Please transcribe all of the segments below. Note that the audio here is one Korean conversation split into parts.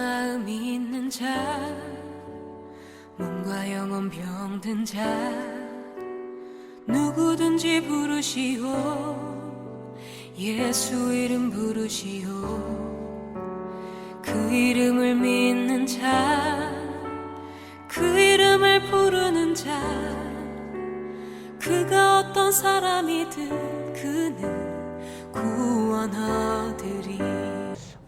마음이 있는 자, 몸과 영혼 병든 자, 누구든지 부르시오. 예수 이름 부르시오. 그 이름을 믿는 자, 그 이름을 부르는 자, 그가 어떤 사람이든 그는 구원하리리.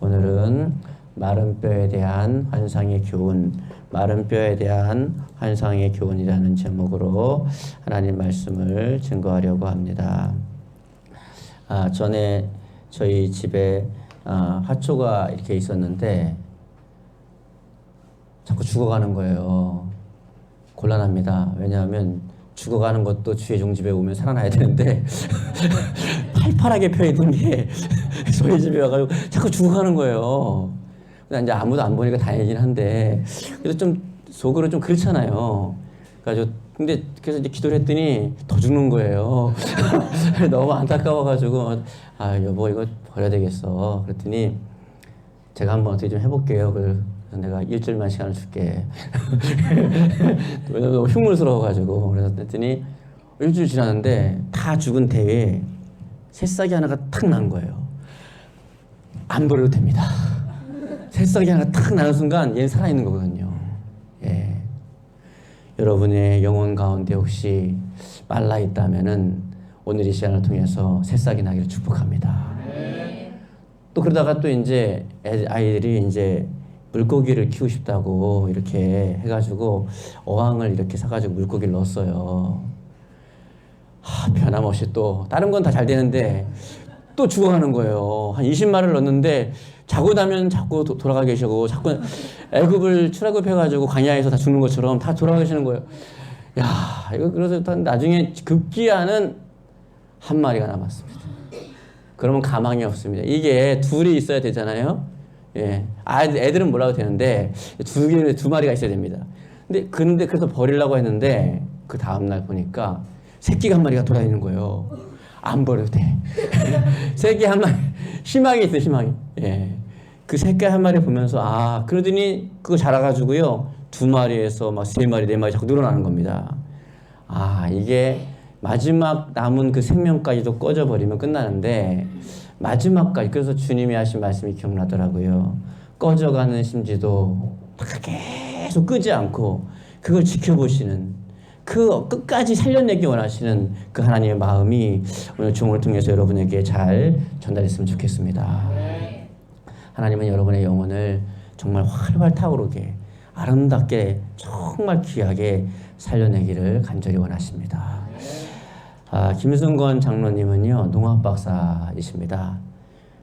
오늘은 마른 뼈에 대한 환상의 교훈, 마른 뼈에 대한 환상의 교훈이라는 제목으로 하나님 말씀을 증거하려고 합니다. 전에 저희 집에 화초가 이렇게 있었는데 자꾸 죽어가는 거예요. 곤란합니다. 왜냐하면 죽어가는 것도 주의 종집에 오면 살아나야 되는데 팔팔하게 펴있던 게 저희 집에 와가지고 자꾸 죽어가는 거예요. 이제 아무도 안 보니까 다행이긴 한데 그래서 좀 속으로 좀 그렇잖아요. 그래가지고 근데 그래서 이제 기도를 했더니 더 죽는 거예요. 너무 안타까워가지고 여보 이거 버려야 되겠어. 그랬더니 제가 한번 어떻게 좀 해볼게요. 그래서 내가 일주일만 시간을 줄게. 너무 흉물스러워가지고 그래서 했더니 일주일 지났는데 다 죽은 대에 새싹이 하나가 탁 난 거예요. 안 버려도 됩니다. 새싹이 하나가 탁 나는 순간 얘는 살아있는 거거든요. 예. 여러분의 영혼 가운데 혹시 말라 있다면은 오늘 이 시간을 통해서 새싹이 나기를 축복합니다. 또 그러다가 또 이제 아이들이 이제 물고기를 키우고 싶다고 이렇게 해가지고 어항을 이렇게 사가지고 물고기를 넣었어요. 변함없이 또 다른 건 다 잘 되는데 또 죽어가는 거예요. 한 20마리를 넣었는데 자고 나면 자꾸 돌아가 계시고 자꾸 애굽을 출애굽해가지고 광야에서 다 죽는 것처럼 다 돌아가 계시는 거예요. 야, 이거 그래서 나중에 급기야는 한 마리가 남았습니다. 그러면 가망이 없습니다. 이게 둘이 있어야 되잖아요. 예, 애들은 몰라도 되는데 두 마리가 있어야 됩니다. 근데 그래서 버리려고 했는데 그 다음 날 보니까 새끼가 한 마리가 돌아다니는 거예요. 안 버려도 돼. 새끼 한 마리, 희망이 있어요, 희망이. 예. 그 새끼 한 마리 보면서, 그러더니 그거 자라가지고요, 2마리에서 막 3마리, 4마리 자꾸 늘어나는 겁니다. 이게 마지막 남은 그 생명까지도 꺼져버리면 끝나는데, 마지막까지, 그래서 주님이 하신 말씀이 기억나더라고요. 꺼져가는 심지도 계속 끄지 않고, 그걸 지켜보시는, 그 끝까지 살려내기 원하시는 그 하나님의 마음이 오늘 종을 통해서 여러분에게 잘 전달했으면 좋겠습니다. 하나님은 여러분의 영혼을 정말 활활 타오르게 아름답게 정말 귀하게 살려내기를 간절히 원하십니다. 김승건 장로님은요, 농학 박사이십니다.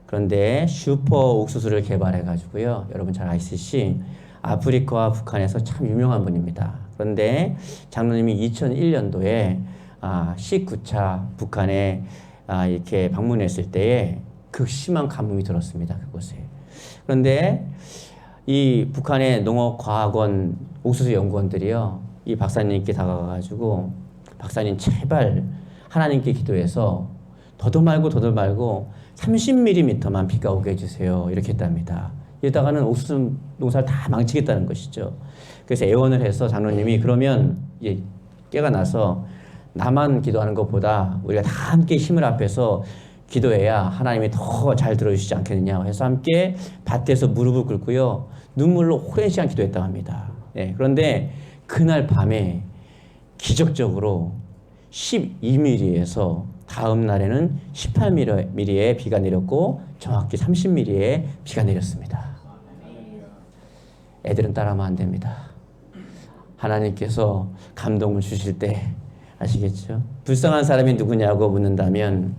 그런데 슈퍼 옥수수를 개발해 가지고요, 여러분 잘 아시듯이 아프리카와 북한에서 참 유명한 분입니다. 그런데 장로님이 2001년도에 19차 북한에 이렇게 방문했을 때에 극심한 가뭄이 들었습니다. 그곳에. 그런데 이 북한의 농업과학원 옥수수 연구원들이요, 이 박사님께 다가가가지고 박사님 제발 하나님께 기도해서 더도 말고 30mm만 비가 오게 해주세요. 이렇게 했답니다. 이러다가는 옥수수 농사를 다 망치겠다는 것이죠. 그래서 애원을 해서 장로님이 그러면 깨가 나서 나만 기도하는 것보다 우리가 다 함께 힘을 합해서 기도해야 하나님이 더 잘 들어주시지 않겠느냐 해서 함께 밭에서 무릎을 꿇고요, 눈물로 오랜 시간 기도했다고 합니다. 그런데 그날 밤에 기적적으로 12mm에서 다음 날에는 18mm의 비가 내렸고 정확히 30mm의 비가 내렸습니다. 애들은 따라하면 안 됩니다. 하나님께서 감동을 주실 때 아시겠죠? 불쌍한 사람이 누구냐고 묻는다면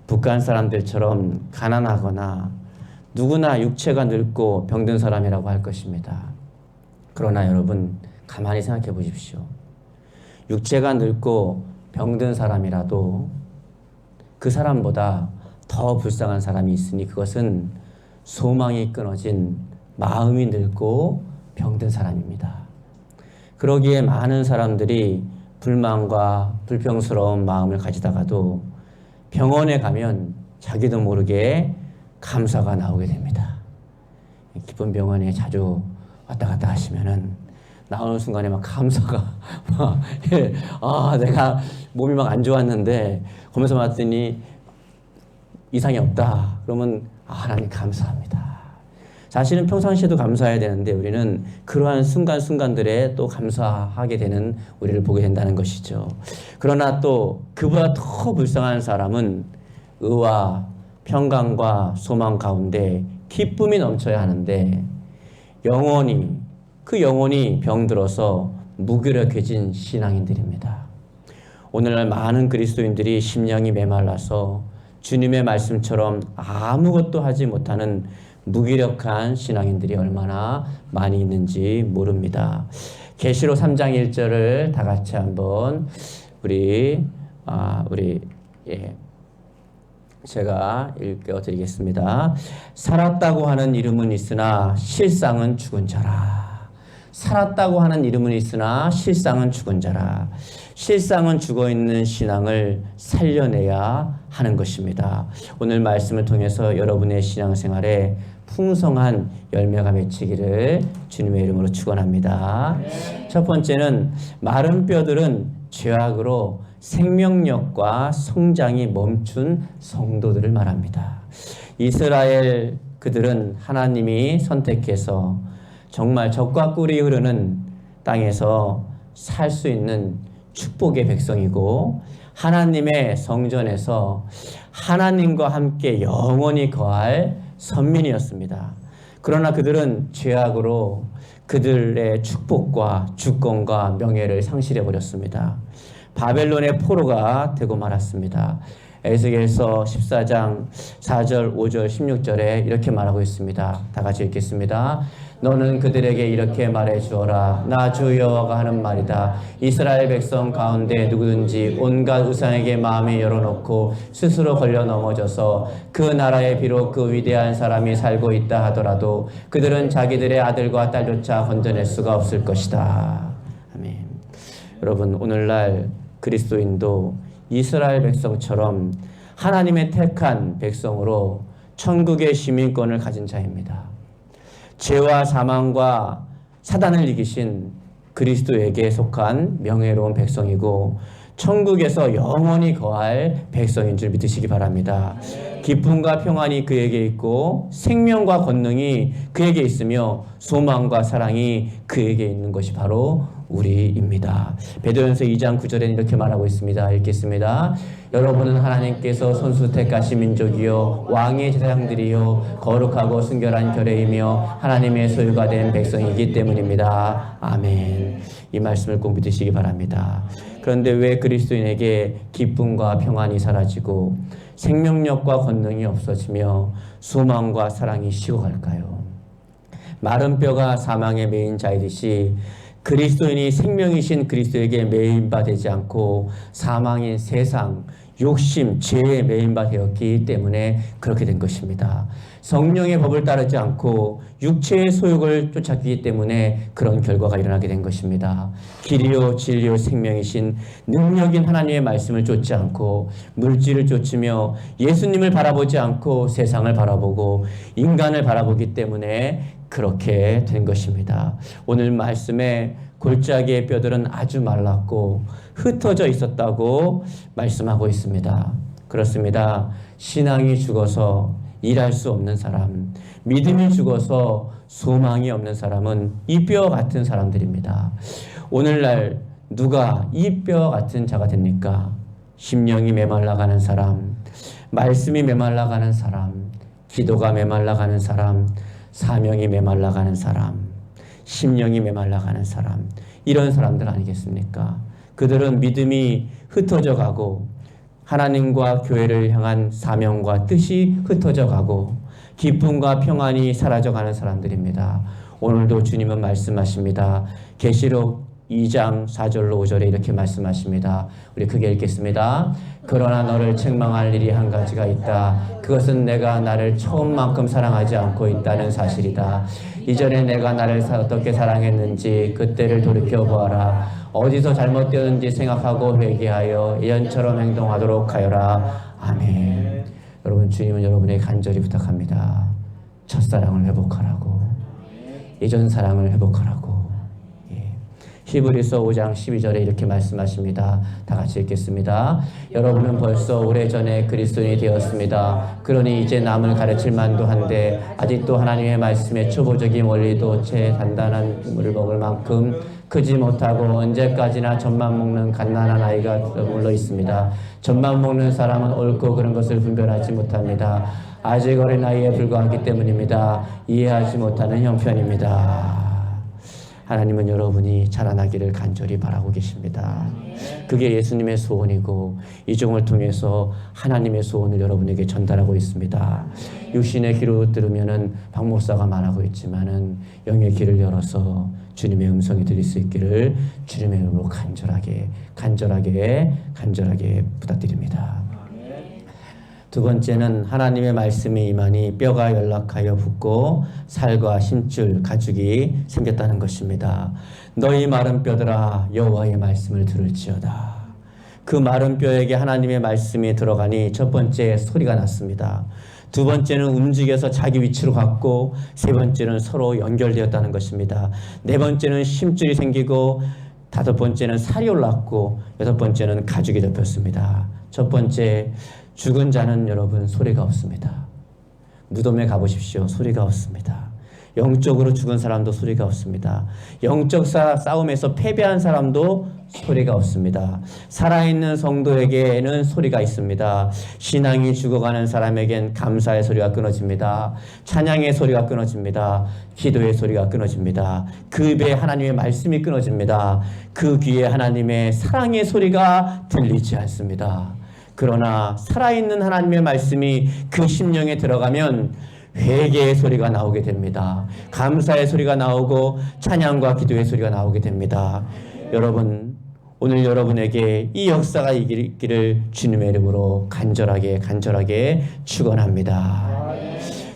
북한 사람들처럼 가난하거나 누구나 육체가 늙고 병든 사람이라고 할 것입니다. 그러나 여러분 가만히 생각해 보십시오. 육체가 늙고 병든 사람이라도 그 사람보다 더 불쌍한 사람이 있으니 그것은 소망이 끊어진 마음이 늙고 병든 사람입니다. 그러기에 많은 사람들이 불만과 불평스러운 마음을 가지다가도 병원에 가면 자기도 모르게 감사가 나오게 됩니다. 기쁜 병원에 자주 왔다 갔다 하시면은 나오는 순간에 막 감사가 막 예, 내가 몸이 막 안 좋았는데 검사 받았더니 이상이 없다. 그러면 하나님 감사합니다. 사실은 평상시에도 감사해야 되는데 우리는 그러한 순간순간들에 또 감사하게 되는 우리를 보게 된다는 것이죠. 그러나 또 그보다 더 불쌍한 사람은 의와 평강과 소망 가운데 기쁨이 넘쳐야 하는데 그 영혼이 병들어서 무기력해진 신앙인들입니다. 오늘날 많은 그리스도인들이 심령이 메말라서 주님의 말씀처럼 아무것도 하지 못하는 무기력한 신앙인들이 얼마나 많이 있는지 모릅니다. 계시록 3장 1절을 다 같이 한번 제가 읽어드리겠습니다. 살았다고 하는 이름은 있으나 실상은 죽은 자라. 살았다고 하는 이름은 있으나 실상은 죽은 자라. 실상은 죽어있는 신앙을 살려내야 하는 것입니다. 오늘 말씀을 통해서 여러분의 신앙생활에 풍성한 열매가 맺히기를 주님의 이름으로 축원합니다. 첫 번째는 마른 뼈들은 죄악으로 생명력과 성장이 멈춘 성도들을 말합니다. 이스라엘 그들은 하나님이 선택해서 정말 젖과 꿀이 흐르는 땅에서 살 수 있는 축복의 백성이고 하나님의 성전에서 하나님과 함께 영원히 거할 선민이었습니다. 그러나 그들은 죄악으로 그들의 축복과 주권과 명예를 상실해 버렸습니다. 바벨론의 포로가 되고 말았습니다. 에스겔서 14장 4절, 5절, 16절에 이렇게 말하고 있습니다. 다 같이 읽겠습니다. 너는 그들에게 이렇게 말해 주어라. 나 주 여호와가 하는 말이다. 이스라엘 백성 가운데 누구든지 온갖 우상에게 마음을 열어놓고 스스로 걸려 넘어져서 그 나라에 비록 그 위대한 사람이 살고 있다 하더라도 그들은 자기들의 아들과 딸조차 건져낼 수가 없을 것이다. 아멘. 여러분, 오늘날 그리스도인도 이스라엘 백성처럼 하나님의 택한 백성으로 천국의 시민권을 가진 자입니다. 죄와 사망과 사단을 이기신 그리스도에게 속한 명예로운 백성이고 천국에서 영원히 거할 백성인 줄 믿으시기 바랍니다. 기쁨과 평안이 그에게 있고 생명과 권능이 그에게 있으며 소망과 사랑이 그에게 있는 것이 바로 우리입니다. 베드로전서 2장 9절에는 이렇게 말하고 있습니다. 읽겠습니다. 여러분은 하나님께서 손수 택하신 민족이요 왕의 제사장들이요 거룩하고 순결한 결례이며 하나님의 소유가 된 백성이기 때문입니다. 아멘. 이 말씀을 꼭 믿으시기 바랍니다. 그런데 왜 그리스도인에게 기쁨과 평안이 사라지고 생명력과 권능이 없어지며 소망과 사랑이 식어갈까요? 마른 뼈가 사망에 매인 자이듯이 그리스도인이 생명이신 그리스도에게 매인바 되지 않고 사망인 세상, 욕심, 죄에 매인바 되었기 때문에 그렇게 된 것입니다. 성령의 법을 따르지 않고 육체의 소욕을 쫓았기 때문에 그런 결과가 일어나게 된 것입니다. 길이요 진리요 생명이신 능력인 하나님의 말씀을 쫓지 않고 물질을 쫓으며 예수님을 바라보지 않고 세상을 바라보고 인간을 바라보기 때문에 그렇게 된 것입니다. 오늘 말씀에 골짜기의 뼈들은 아주 말랐고 흩어져 있었다고 말씀하고 있습니다. 그렇습니다. 신앙이 죽어서 일할 수 없는 사람, 믿음이 죽어서 소망이 없는 사람은 이 뼈 같은 사람들입니다. 오늘날 누가 이 뼈 같은 자가 됩니까? 심령이 메말라가는 사람, 말씀이 메말라가는 사람, 기도가 메말라가는 사람, 사명이 메말라가는 사람, 심령이 메말라가는 사람, 이런 사람들 아니겠습니까? 그들은 믿음이 흩어져 가고 하나님과 교회를 향한 사명과 뜻이 흩어져 가고 기쁨과 평안이 사라져 가는 사람들입니다. 오늘도 주님은 말씀하십니다. 계시록 2장 4절로 5절에 이렇게 말씀하십니다. 우리 크게 읽겠습니다. 그러나 너를 책망할 일이 한 가지가 있다. 그것은 내가 나를 처음만큼 사랑하지 않고 있다는 사실이다. 이전에 내가 나를 어떻게 사랑했는지 그때를 돌이켜보아라. 어디서 잘못되었는지 생각하고 회개하여 예전처럼 행동하도록 하여라. 아멘. 여러분, 주님은 여러분에게 간절히 부탁합니다. 첫사랑을 회복하라고, 예전 사랑을 회복하라고. 히브리서 5장 12절에 이렇게 말씀하십니다. 다 같이 읽겠습니다. 여러분은 벌써 오래전에 그리스도인이 되었습니다. 그러니 이제 남을 가르칠 만도 한데 아직도 하나님의 말씀의 초보적인 원리도 채 단단한 물을 먹을 만큼 크지 못하고 언제까지나 젖만 먹는 갓난한 아이가 머물러 있습니다. 젖만 먹는 사람은 옳고 그른 것을 분별하지 못합니다. 아직 어린 나이에 불과하기 때문입니다. 이해하지 못하는 형편입니다. 하나님은 여러분이 자라나기를 간절히 바라고 계십니다. 그게 예수님의 소원이고 이 종을 통해서 하나님의 소원을 여러분에게 전달하고 있습니다. 육신의 귀로 들으면은 박 목사가 말하고 있지만은 영의 귀를 열어서 주님의 음성이 들릴 수 있기를 주님의 이름으로 간절하게 부탁드립니다. 두 번째는 하나님의 말씀이 임하니 뼈가 연락하여 붓고 살과 힘줄 가죽이 생겼다는 것입니다. 너희 마른 뼈들아 여호와의 말씀을 들을지어다. 그 마른 뼈에게 하나님의 말씀이 들어가니 첫 번째 소리가 났습니다. 두 번째는 움직여서 자기 위치로 갔고 세 번째는 서로 연결되었다는 것입니다. 네 번째는 힘줄이 생기고 다섯 번째는 살이 올랐고 여섯 번째는 가죽이 덮였습니다. 첫 번째, 죽은 자는 여러분 소리가 없습니다. 무덤에 가보십시오. 소리가 없습니다. 영적으로 죽은 사람도 소리가 없습니다. 영적 싸움에서 패배한 사람도 소리가 없습니다. 살아있는 성도에게는 소리가 있습니다. 신앙이 죽어가는 사람에겐 감사의 소리가 끊어집니다. 찬양의 소리가 끊어집니다. 기도의 소리가 끊어집니다. 그 입에 하나님의 말씀이 끊어집니다. 그 귀에 하나님의 사랑의 소리가 들리지 않습니다. 그러나 살아있는 하나님의 말씀이 그 심령에 들어가면 회개의 소리가 나오게 됩니다. 감사의 소리가 나오고 찬양과 기도의 소리가 나오게 됩니다. 여러분, 오늘 여러분에게 이 역사가 있기를 주님의 이름으로 간절하게 축원합니다.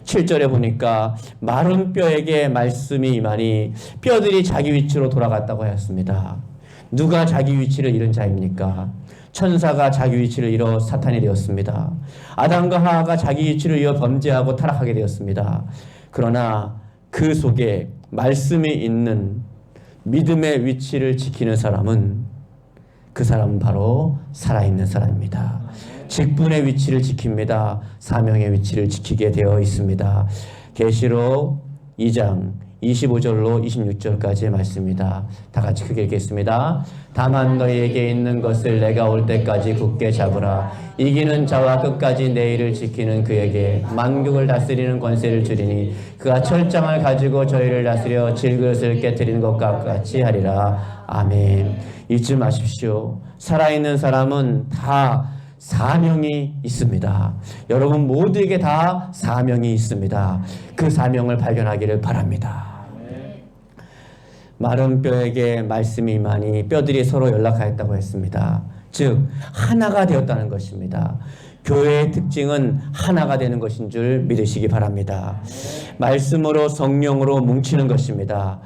7절에 보니까 마른 뼈에게 말씀이 임하니 뼈들이 자기 위치로 돌아갔다고 하였습니다. 누가 자기 위치를 잃은 자입니까? 천사가 자기 위치를 잃어 사탄이 되었습니다. 아담과 하와가 자기 위치를 잃어 범죄하고 타락하게 되었습니다. 그러나 그 속에 말씀이 있는 믿음의 위치를 지키는 사람은 그 사람은 바로 살아있는 사람입니다. 직분의 위치를 지킵니다. 사명의 위치를 지키게 되어 있습니다. 계시록 2장 25절로 26절까지의 말씀입니다. 다 같이 크게 읽겠습니다. 다만 너희에게 있는 것을 내가 올 때까지 굳게 잡으라. 이기는 자와 끝까지 내 일을 지키는 그에게 만국을 다스리는 권세를 주리니 그가 철장을 가지고 저희를 다스려 질그릇을 깨뜨리는 것과 같이 하리라. 아멘. 잊지 마십시오. 살아있는 사람은 다 사명이 있습니다. 여러분 모두에게 다 사명이 있습니다. 그 사명을 발견하기를 바랍니다. 마른 뼈에게 말씀이 임하니 뼈들이 서로 연락하였다고 했습니다. 즉 하나가 되었다는 것입니다. 교회의 특징은 하나가 되는 것인 줄 믿으시기 바랍니다. 말씀으로 성령으로 뭉치는 것입니다.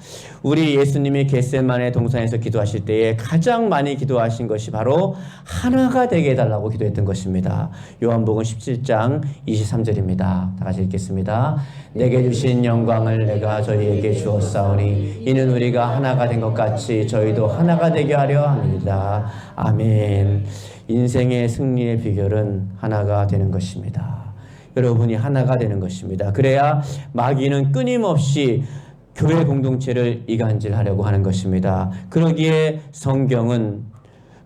우리 예수님이 겟세마네 동산에서 기도하실 때에 가장 많이 기도하신 것이 바로 하나가 되게 해달라고 기도했던 것입니다. 요한복음 17장 23절입니다. 다 같이 읽겠습니다. 내게 주신 영광을 내가 저희에게 주었사오니 이는 우리가 하나가 된 것 같이 저희도 하나가 되게 하려 합니다. 아멘. 인생의 승리의 비결은 하나가 되는 것입니다. 여러분이 하나가 되는 것입니다. 그래야 마귀는 끊임없이 교회 공동체를 이간질하려고 하는 것입니다. 그러기에 성경은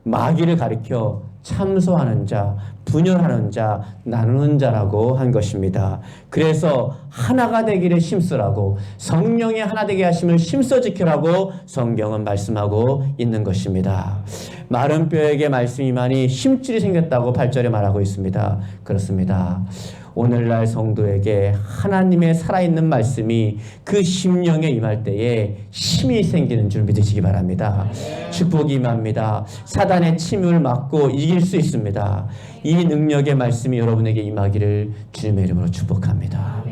마귀를 가리켜 참소하는 자, 분열하는 자, 나누는 자라고 한 것입니다. 그래서 하나가 되기를 힘쓰라고, 성령의 하나 되게 하심을 힘써 지키라고 성경은 말씀하고 있는 것입니다. 마른 뼈에게 말씀이 임하니 힘줄이 생겼다고 8절에 말하고 있습니다. 그렇습니다. 오늘날 성도에게 하나님의 살아있는 말씀이 그 심령에 임할 때에 힘이 생기는 줄 믿으시기 바랍니다. 축복이 임합니다. 사단의 침을 막고 이길 수 있습니다. 이 능력의 말씀이 여러분에게 임하기를 주님의 이름으로 축복합니다.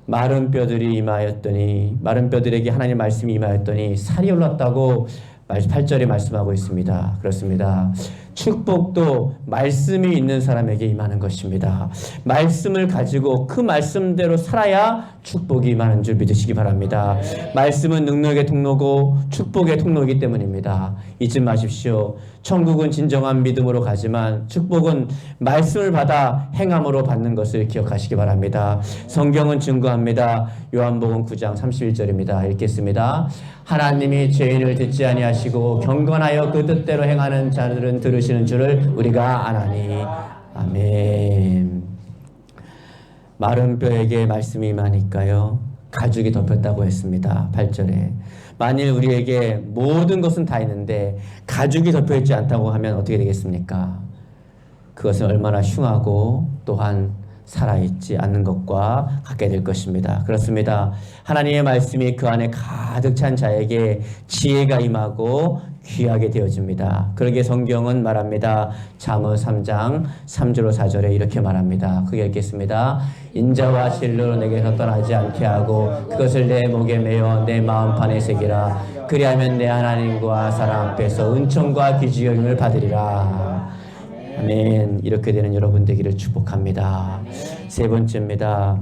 마른 뼈들이 임하였더니, 마른 뼈들에게 하나님의 말씀이 임하였더니 살이 올랐다고 8절에 말씀하고 있습니다. 그렇습니다. 축복도 말씀이 있는 사람에게 임하는 것입니다. 말씀을 가지고 그 말씀대로 살아야 축복이 임하는 줄 믿으시기 바랍니다. 말씀은 능력의 통로고 축복의 통로이기 때문입니다. 잊지 마십시오. 천국은 진정한 믿음으로 가지만 축복은 말씀을 받아 행함으로 받는 것을 기억하시기 바랍니다. 성경은 증거합니다. 요한복음 9장 31절입니다. 읽겠습니다. 하나님이 죄인을 듣지 아니하시고 경건하여 그 뜻대로 행하는 자들은 들으시는 줄을 우리가 아나니. 아멘. 마른 뼈에게 말씀이 임하니까요 가죽이 덮였다고 했습니다. 8절에 만일 우리에게 모든 것은 다 있는데 가죽이 덮여있지 않다고 하면 어떻게 되겠습니까? 그것은 얼마나 흉하고 또한 살아있지 않는 것과 같게 될 것입니다. 그렇습니다. 하나님의 말씀이 그 안에 가득 찬 자에게 지혜가 임하고 귀하게 되어집니다. 그러기에 성경은 말합니다. 잠언 3장 3절로 4절에 이렇게 말합니다. 크게 읽겠습니다. 인자와 진리로 내게서 떠나지 않게 하고 그것을 내 목에 매어 내 마음판에 새기라. 그리하면 내 하나님과 사람 앞에서 은총과 귀지 여김을 받으리라. 아멘. 이렇게 되는 여러분 되기를 축복합니다. 세 번째입니다.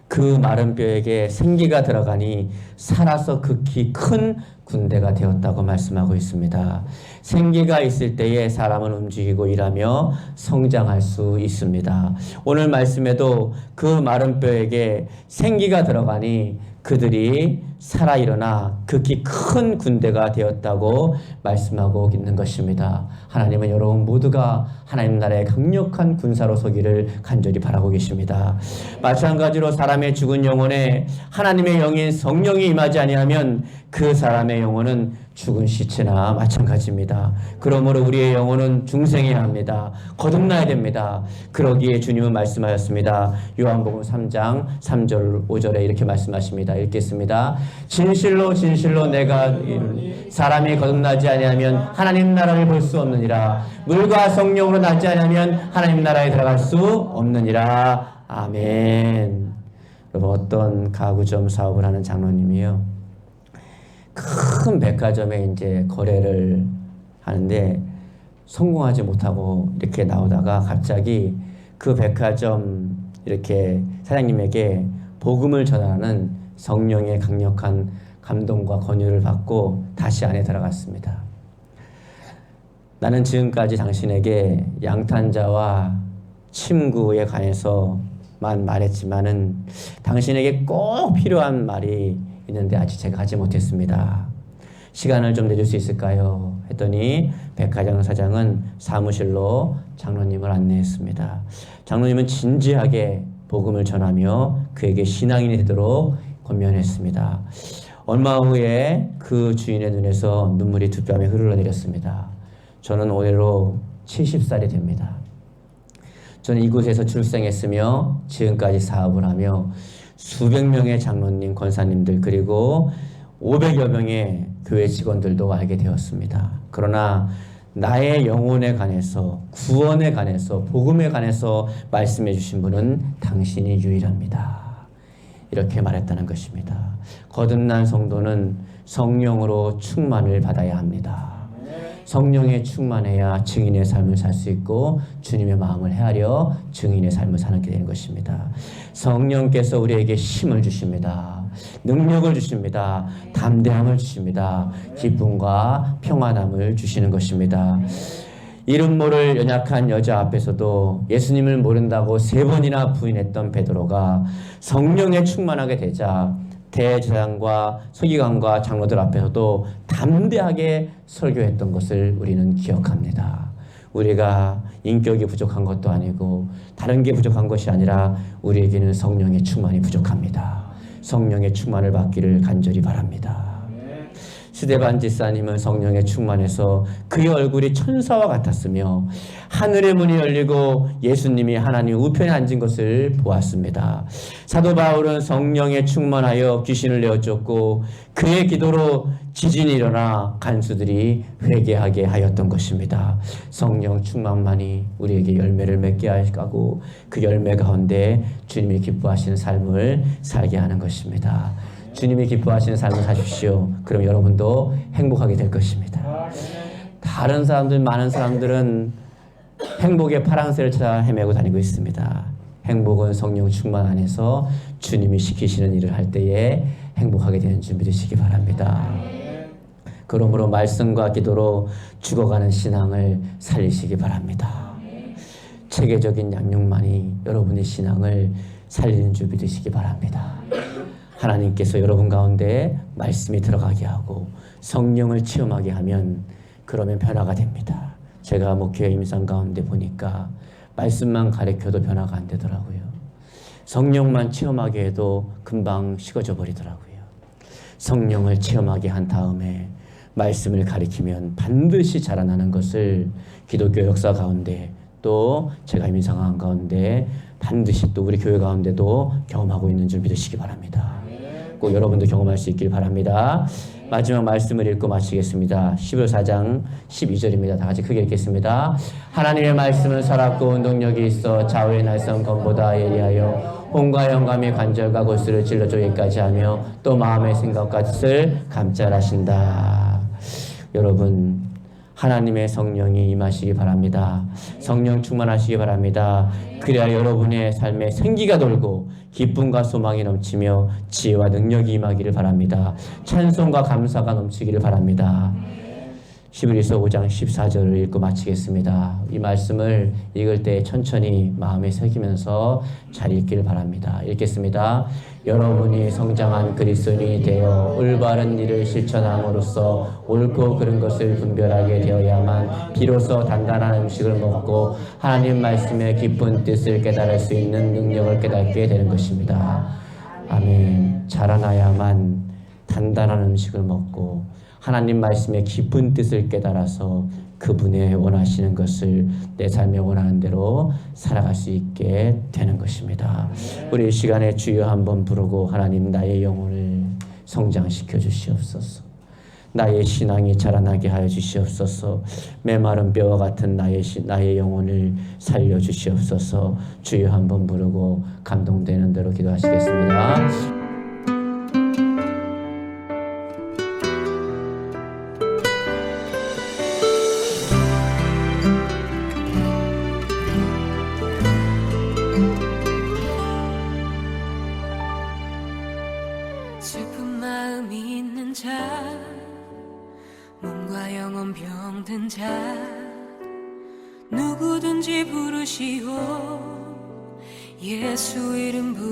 그 마른 뼈에게 생기가 들어가니 살아서 극히 큰 군대가 되었다고 말씀하고 있습니다. 생기가 있을 때에 사람은 움직이고 일하며 성장할 수 있습니다. 오늘 말씀에도 그 마른 뼈에게 생기가 들어가니 그들이 살아 일어나 극히 큰 군대가 되었다고 말씀하고 있는 것입니다. 하나님은 여러분 모두가 하나님 나라의 강력한 군사로 서기를 간절히 바라고 계십니다. 마찬가지로 사람의 죽은 영혼에 하나님의 영인 성령이 임하지 아니하면 그 사람의 영혼은 죽은 시체나 마찬가지입니다. 그러므로 우리의 영혼은 중생해야 합니다. 거듭나야 됩니다. 그러기에 주님은 말씀하셨습니다. 요한복음 3장 3절 5절에 이렇게 말씀하십니다. 읽겠습니다. 진실로 진실로 내가 이르노니 사람이 거듭나지 아니하면 하나님 나라를 볼 수 없느니라. 물과 성령으로 나지 아니하면 하나님 나라에 들어갈 수 없느니라. 아멘. 여러분 어떤 가구점 사업을 하는 장로님이요. 큰 백화점에 이제 거래를 하는데 성공하지 못하고 이렇게 나오다가 갑자기 그 백화점 이렇게 사장님에게 복음을 전하는 성령의 강력한 감동과 권유를 받고 다시 안에 들어갔습니다. 나는 지금까지 당신에게 양탄자와 침구에 관해서만 말했지만은 당신에게 꼭 필요한 말이 있는데 아직 제가 하지 못했습니다. 시간을 좀 내줄 수 있을까요? 했더니 백화점 사장은 사무실로 장로님을 안내했습니다. 장로님은 진지하게 복음을 전하며 그에게 신앙인이 되도록 권면했습니다. 얼마 후에 그 주인의 눈에서 눈물이 두 뺨에 흘러내렸습니다. 저는 올해로 70살이 됩니다. 저는 이곳에서 출생했으며 지금까지 사업을 하며 수백 명의 장로님, 권사님들 그리고 500여 명의 교회 직원들도 알게 되었습니다. 그러나 나의 영혼에 관해서, 구원에 관해서, 복음에 관해서 말씀해 주신 분은 당신이 유일합니다. 이렇게 말했다는 것입니다. 거듭난 성도는 성령으로 충만을 받아야 합니다. 성령에 충만해야 증인의 삶을 살 수 있고 주님의 마음을 헤아려 증인의 삶을 사는 게 되는 것입니다. 성령께서 우리에게 힘을 주십니다. 능력을 주십니다. 담대함을 주십니다. 기쁨과 평안함을 주시는 것입니다. 이름 모를 연약한 여자 앞에서도 예수님을 모른다고 3번이나 부인했던 베드로가 성령에 충만하게 되자 대제사장과 서기관과 장로들 앞에서도 담대하게 설교했던 것을 우리는 기억합니다. 우리가 인격이 부족한 것도 아니고 다른 게 부족한 것이 아니라 우리에게는 성령의 충만이 부족합니다. 성령의 충만을 받기를 간절히 바랍니다. 스데반 집사님은 성령에 충만해서 그의 얼굴이 천사와 같았으며 하늘의 문이 열리고 예수님이 하나님 우편에 앉은 것을 보았습니다. 사도 바울은 성령에 충만하여 귀신을 내어쫓고 그의 기도로 지진이 일어나 간수들이 회개하게 하였던 것입니다. 성령 충만만이 우리에게 열매를 맺게 하고 그 열매 가운데 주님이 기뻐하시는 삶을 살게 하는 것입니다. 주님이 기뻐하시는 삶을 사십시오. 그럼 여러분도 행복하게 될 것입니다. 다른 사람들, 많은 사람들은 행복의 파랑새를 찾아 헤매고 다니고 있습니다. 행복은 성령 충만 안에서 주님이 시키시는 일을 할 때에 행복하게 되는 준비 되시기 바랍니다. 그러므로 말씀과 기도로 죽어가는 신앙을 살리시기 바랍니다. 체계적인 양육만이 여러분의 신앙을 살리는 준비 되시기 바랍니다. 하나님께서 여러분 가운데 말씀이 들어가게 하고 성령을 체험하게 하면 그러면 변화가 됩니다. 제가 목회 임상 가운데 보니까 말씀만 가르쳐도 변화가 안 되더라고요. 성령만 체험하게 해도 금방 식어져 버리더라고요. 성령을 체험하게 한 다음에 말씀을 가리키면 반드시 자라나는 것을 기독교 역사 가운데 또 제가 이미 상황 가운데 반드시 또 우리 교회 가운데도 경험하고 있는 줄 믿으시기 바랍니다. 꼭 여러분도 경험할 수 있길 바랍니다. 마지막 말씀을 읽고 마치겠습니다. 14장 12절입니다. 다 같이 크게 읽겠습니다. 하나님의 말씀은 살았고 운동력이 있어 좌우의 날선 검보다 예리하여 혼과 영감의 관절과 골수를 찔러 쪼개기까지 하며 또 마음의 생각과 뜻을 감찰하신다. 여러분 하나님의 성령이 임하시기 바랍니다. 성령 충만하시기 바랍니다. 그래야 여러분의 삶에 생기가 돌고 기쁨과 소망이 넘치며 지혜와 능력이 임하기를 바랍니다. 찬송과 감사가 넘치기를 바랍니다. 히브리서 5장 14절을 읽고 마치겠습니다. 이 말씀을 읽을 때 천천히 마음에 새기면서 잘 읽기를 바랍니다. 읽겠습니다. 여러분이 성장한 그리스도인이 되어 올바른 일을 실천함으로써 옳고 그른 것을 분별하게 되어야만 비로소 단단한 음식을 먹고 하나님 말씀의 깊은 뜻을 깨달을 수 있는 능력을 깨닫게 되는 것입니다. 아멘. 자라나야만 단단한 음식을 먹고 하나님 말씀의 깊은 뜻을 깨달아서 그분의 원하시는 것을 내 삶에 원하는 대로 살아갈 수 있게 되는 것입니다. 우리 이 시간에 주여 한번 부르고 하나님 나의 영혼을 성장시켜 주시옵소서. 나의 신앙이 자라나게 하여 주시옵소서. 메마른 뼈와 같은 나의 영혼을 살려 주시옵소서. 주여 한번 부르고 감동되는 대로 기도하시겠습니다. 슬픈 마음이 있는 자, 몸과 영혼 병든 자, 누구든지 부르시오. 예수 이름 부르